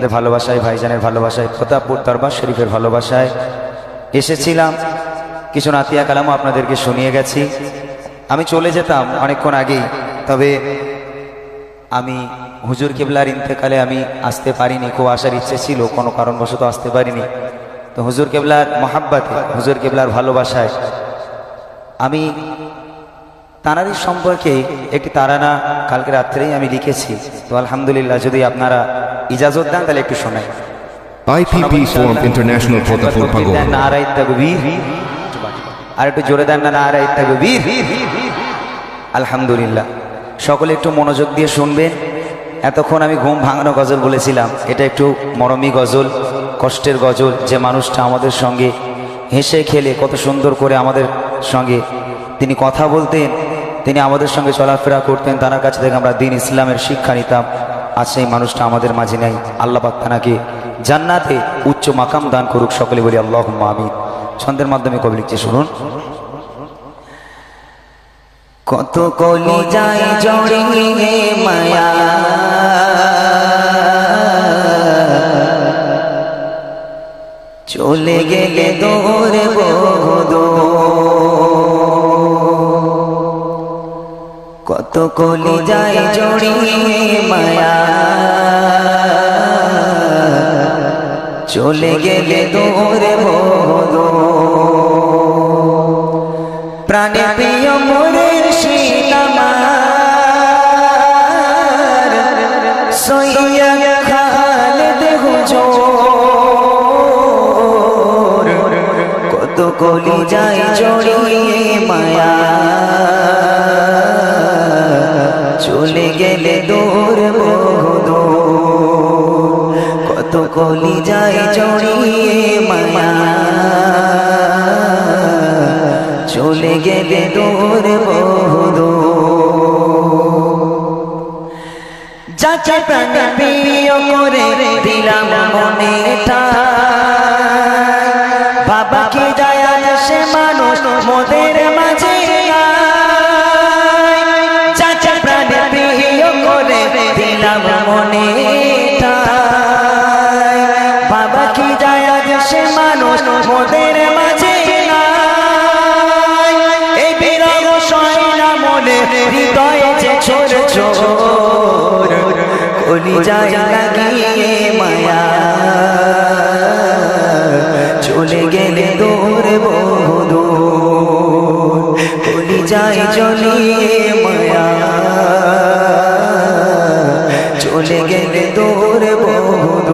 আপনাদের ভালোবাসায়, ভাইজানের ভালোবাসায়, প্রতাপপুর দরবার শরীফের ভালোবাসায় এসেছিলাম। কিছু নাতিয়া কালামও আপনাদেরকে শুনিয়ে গেছি। আমি চলে যেতাম অনেকক্ষণ আগেই, তবে আমি হুজুর কেবলার ইন্তেকালে আমি আসতে পারিনি। খুব আসার ইচ্ছে ছিল, কোনো কারণবশত আসতে পারিনি। তো হুজুর কেবলার মহাব্বতে, হুজুর কেবলার ভালোবাসায় আমি তানারির সম্পর্কে একটি তারানা কালকে রাত্রেই আমি লিখেছি। তো আলহামদুলিল্লাহ, যদি আপনারা ইজাজত দেন তাহলে একটু শোনাই। IPP Forum International Protapur Pagoda. নারায়ে তাকবীর, আর একটু জোরে দেন না, নারায়ে তাকবীর। আলহামদুলিল্লাহ, সকলে একটু মনোযোগ দিয়ে শুনবেন। এতক্ষণ আমি ঘুম ভাঙানো গজল বলেছিলাম, এটা একটু মরমী গজল, কষ্টের গজল। যে মানুষটা আমাদের সঙ্গে হেসে খেলে কত সুন্দর করে আমাদের সঙ্গে তিনি কথা বলতেন, তিনি আমাদের সঙ্গে চলাফেরা করতেন, তার কাছ থেকে আমরা দ্বীন ইসলামের শিক্ষা নিতাম। আজ সেই মানুষটা আমাদের মাঝে নাই। আল্লাহ পাক তাকে জান্নাতে উচ্চ মাকাম দান করুক। সকলে বলি আল্লাহুম্মা আমিন। ছন্দের মাধ্যমে কবি লিখছে, শুনুন। কত কলি যায় জড়িয়ে মায়া, চলে গেলে দৌড়ে বধূ। কত কলি যায় জড়িয়ে মায়া, চলে গেলে দৌড়ে বধূ। প্রাণে প্রিয় মোরের সীতামার, সইয়া খালেদ হুজুর। কত কলি যায় জড়িয়ে মায়া, চলে গেলে দূর বহুদূর। কত কলি যায় জড়িয়ে মায়া, চলে গেলে দূর বহুদূর। যাকে প্রাণ প্রিয় করে দিলাম মনে ঠাই, বাবা কি যায় সে মানুষ মোদের মাঝে। যাকে প্রাণ প্রিয় করে দিলাম মনে ঠাই, বাবা কি যায় সে মানুষ মোদের মাঝে। হৃদয়ে যে ছোট ছোট কলি যায়